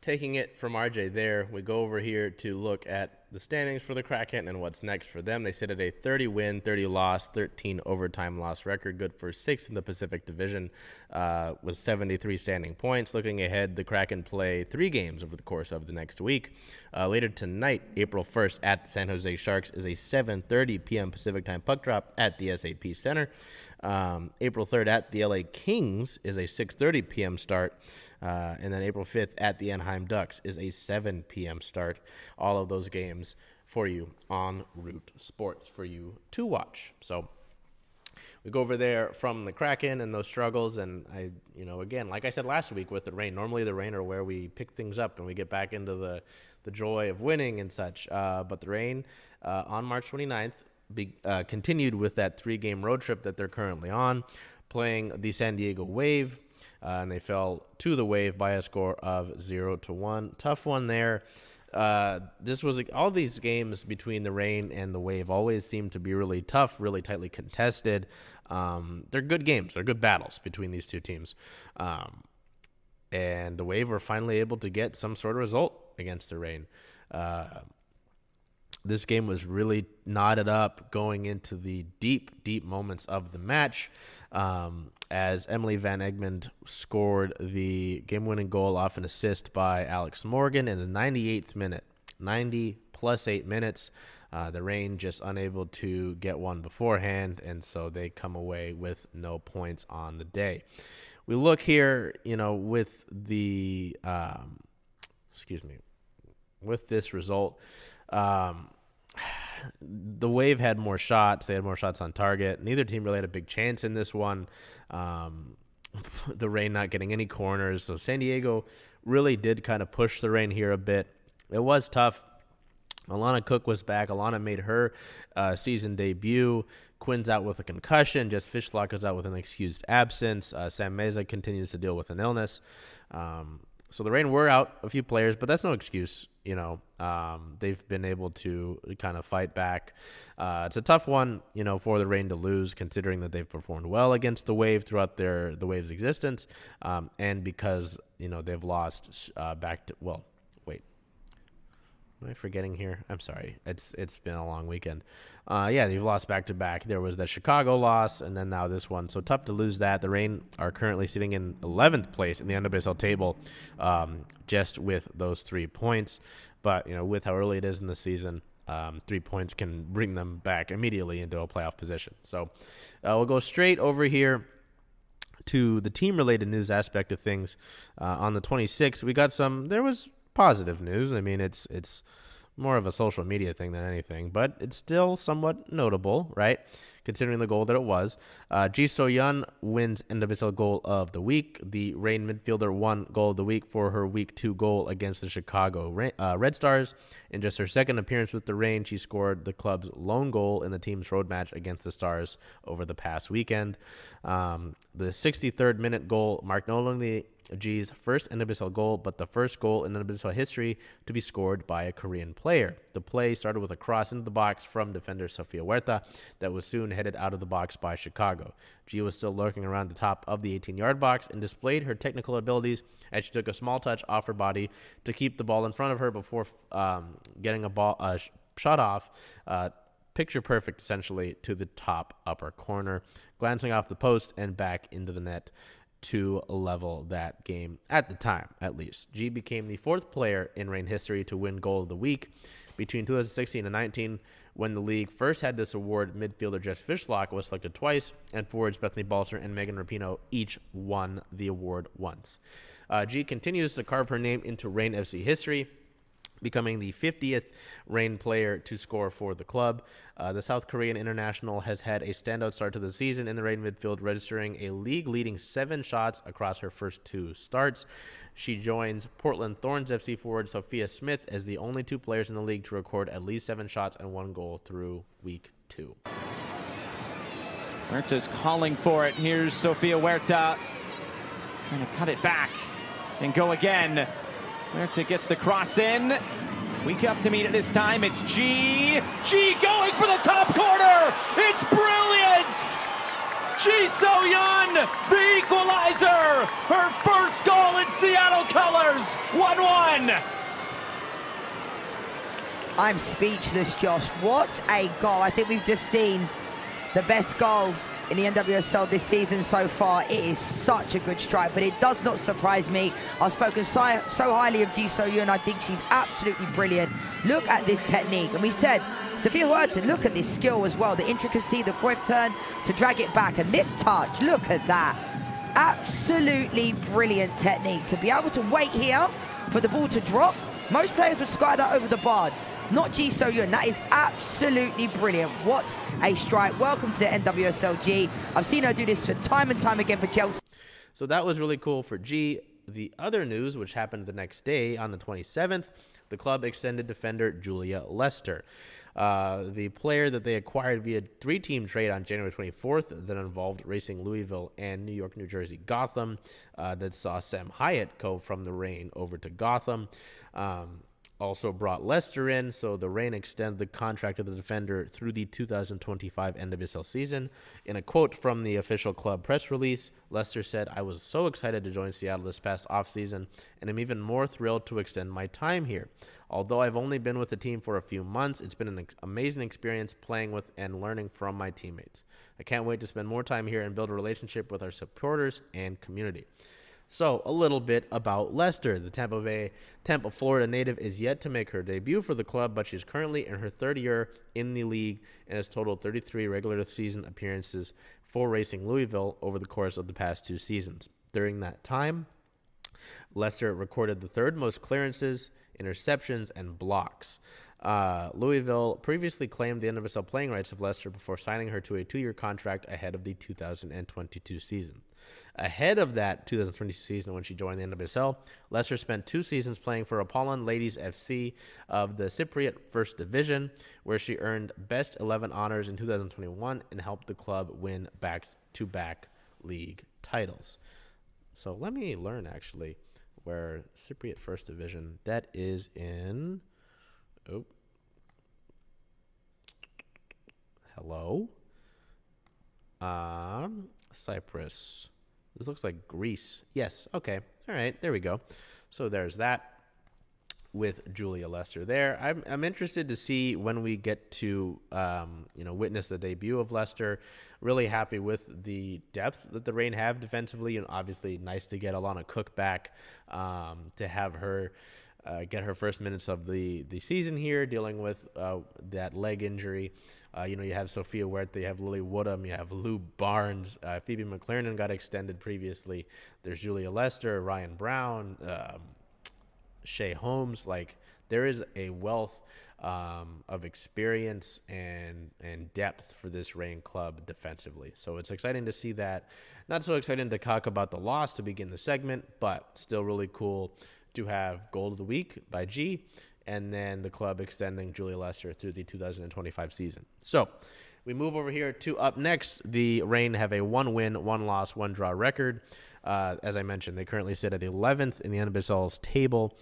Taking it from RJ there, we go over here to look at the standings for the Kraken and what's next for them. They sit at a 30-win, 30-loss, 13 overtime loss record, good for 6th in the Pacific Division with 73 standing points. Looking ahead, the Kraken play 3 games over the course of the next week. Later tonight, April 1st at the San Jose Sharks is a 7:30 p.m. Pacific time puck drop at the SAP Center. April 3rd at the LA Kings is a 6:30 p.m. start. And then April 5th at the Anaheim Ducks is a 7 p.m. start. All of those games for you on Root Sports for you to watch. So we go over there from the Kraken and those struggles, and again, like I said last week with the Reign, normally the Reign are where we pick things up and we get back into the joy of winning and such. But the Reign on March 29th continued with that 3-game road trip that they're currently on, playing the San Diego Wave, and they fell to the Wave by a score of 0-1. Tough one there. This was all these games between the Reign and the Wave always seem to be really tough, really tightly contested. They're good games. They're good battles between these two teams. And the Wave were finally able to get some sort of result against the Reign. This game was really knotted up going into the deep, deep moments of the match, as Emily Van Egmond scored the game-winning goal off an assist by Alex Morgan in the 98th minute. 90 plus 8 minutes. The Reign just unable to get one beforehand, and so they come away with no points on the day. We look here, with the with this result. The Wave had more shots. They had more shots on target. Neither team really had a big chance in this one. The Reign not getting any corners. So San Diego really did kind of push the Reign here a bit. It was tough. Alana Cook was back. Alana made her season debut. Quinn's out with a concussion. Jess Fishlock is out with an excused absence. Sam Meza continues to deal with an illness. So the Reign were out a few players, but that's no excuse. They've been able to kind of fight back. It's a tough one, for the Reign to lose, considering that they've performed well against the Wave throughout the Wave's existence, and because they've lost back to Am I forgetting here? I'm sorry. It's been a long weekend. They've lost back-to-back. There was the Chicago loss, and then now this one. So tough to lose that. The Reign are currently sitting in 11th place in the NWSL table, just with those 3 points. But, with how early it is in the season, 3 points can bring them back immediately into a playoff position. So we'll go straight over here to the team-related news aspect of things. On the 26th, we got there was positive news. I mean, it's more of a social media thing than anything, but it's still somewhat notable, right? Considering the goal that it was. Ji So-yeon wins NWSL Goal of the Week. The Reign midfielder won Goal of the Week for her Week 2 goal against the Chicago Red Stars. In just her second appearance with the Reign, she scored the club's lone goal in the team's road match against the Stars over the past weekend. The 63rd minute goal marked not only G's first NWSL goal, but the first goal in NWSL history to be scored by a Korean player. The play started with a cross into the box from defender Sofia Huerta that was soon headed out of the box by Chicago. G was still lurking around the top of the 18-yard box and displayed her technical abilities as she took a small touch off her body to keep the ball in front of her before getting a shot off, picture perfect essentially, to the top upper corner, glancing off the post and back into the net to level that game at the time, at least. G became the 4th player in Reign history to win Goal of the Week. Between 2016 and 19, when the league first had this award, midfielder Jess Fishlock was selected twice, and forwards Bethany Balser and Megan Rapinoe each won the award once. G continues to carve her name into Reign FC history, becoming the 50th Reign player to score for the club. The South Korean international has had a standout start to the season in the Reign midfield, registering a league-leading 7 shots across her first 2 starts. She joins Portland Thorns FC forward Sophia Smith as the only 2 players in the league to record at least 7 shots and 1 goal through Week 2. Huerta's calling for it. Here's Sofia Huerta trying to cut it back and go again. Huerta gets the cross in. Weak up to meet it this time. It's G. G going for the top corner. It's brilliant. Ji So-yeon, the equalizer. Her first goal in Seattle colors. 1-1. I'm speechless, Josh. What a goal. I think we've just seen the best goal in the NWSL this season so far. It is such a good strike, but it does not surprise me. I've spoken so highly of Ji So-yeon. I think she's absolutely brilliant. Look at this technique. And we said, Sofia Huerta, look at this skill as well. The intricacy, the quick turn to drag it back. And this touch, look at that. Absolutely brilliant technique. To be able to wait here for the ball to drop. Most players would sky that over the bar. not Ji So-yoon. That is absolutely brilliant. What a strike. Welcome to the NWSLG. I've seen her do this for time and time again for Chelsea. So that was really cool for G. The other news, which happened the next day on the 27th, the club extended defender Julia Lester. The player that they acquired via 3-team trade on January 24th that involved Racing Louisville and New York, New Jersey, Gotham, that saw Sam Hyatt go from the Reign over to Gotham. Also brought Lester in, so the Reign extended the contract of the defender through the 2025 NWSL season. In a quote from the official club press release, Lester said, "I was so excited to join Seattle this past offseason, and I'm even more thrilled to extend my time here. Although I've only been with the team for a few months, it's been an amazing experience playing with and learning from my teammates. I can't wait to spend more time here and build a relationship with our supporters and community." So, a little bit about Lester. The Tampa, Florida native is yet to make her debut for the club, but she's currently in her third year in the league and has totaled 33 regular season appearances for Racing Louisville over the course of the past 2 seasons. During that time, Lester recorded the third most clearances, interceptions, and blocks. Louisville previously claimed the NWSL playing rights of Lester before signing her to a 2-year contract ahead of the 2022 season. Ahead of that 2020 season when she joined the NWSL, Lester spent 2 seasons playing for Apollon Ladies FC of the Cypriot First Division, where she earned Best 11 honors in 2021 and helped the club win back-to-back league titles. So let me learn, actually, where Cypriot First Division, that is in... Oh. Hello? Cyprus. This looks like Greece. Yes. Okay. All right. There we go. So there's that with Julia Lester there. I'm interested to see when we get to, witness the debut of Lester. Really happy with the depth that the Reign have defensively, and obviously nice to get Alana Cook back, to have her get her first minutes of the season here, dealing with that leg injury. You have Sophia Huerta, you have Lily Woodham, you have Lou Barnes, Phoebe McLaren got extended previously. There's Julia Lester, Ryan Brown, Shea Holmes. Like, there is a wealth of experience and depth for this Reign club defensively. So it's exciting to see that. Not so exciting to talk about the loss to begin the segment, but still really cool to have Gold of the Week by G, and then the club extending Julia Lester through the 2025 season. So we move over here to up next. The Reign have a 1-win, 1-loss, 1-draw record. As I mentioned, they currently sit at 11th in the NWSL's table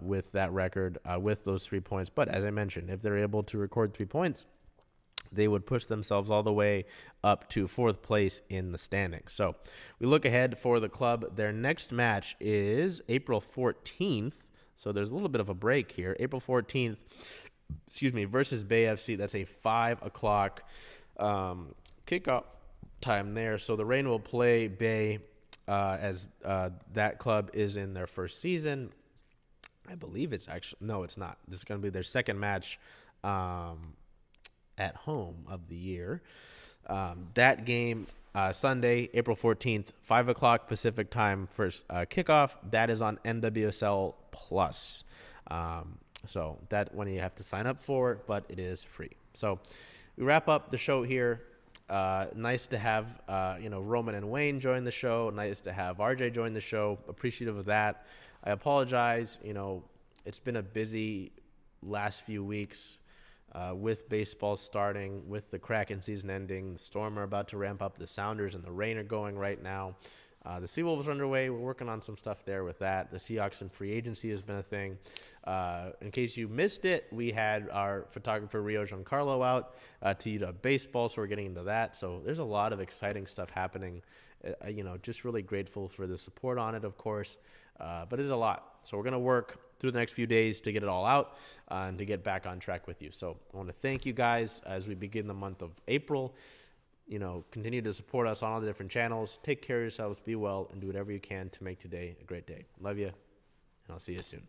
with that record, with those 3 points. But as I mentioned, if they're able to record 3 points, they would push themselves all the way up to 4th place in the standings. So we look ahead for the club. Their next match is April 14th. So there's a little bit of a break here. April 14th, versus Bay FC. That's a 5 o'clock kickoff time there. So the Reign will play Bay as that club is in their first season. I believe it's actually, no, it's not. This is going to be their second match at home of the year. That game, Sunday, April 14th, 5 o'clock Pacific time, first kickoff. That is on NWSL Plus. So that one you have to sign up for, but it is free. So we wrap up the show here. Nice to have, Roman and Wayne join the show. Nice to have RJ join the show. Appreciative of that. I apologize. It's been a busy last few weeks. With baseball starting, with the Kraken season ending, the Storm are about to ramp up, the Sounders and the Reign are going right now. The Seawolves are underway. We're working on some stuff there with that. The Seahawks and free agency has been a thing. In case you missed it, we had our photographer Rio Giancarlo out to eat up baseball, so we're getting into that. So there's a lot of exciting stuff happening. Just really grateful for the support on it, of course. But it's a lot. So we're going to work through the next few days to get it all out and to get back on track with you. So I want to thank you guys as we begin the month of April. Continue to support us on all the different channels. Take care of yourselves, be well, and do whatever you can to make today a great day. Love you, and I'll see you soon.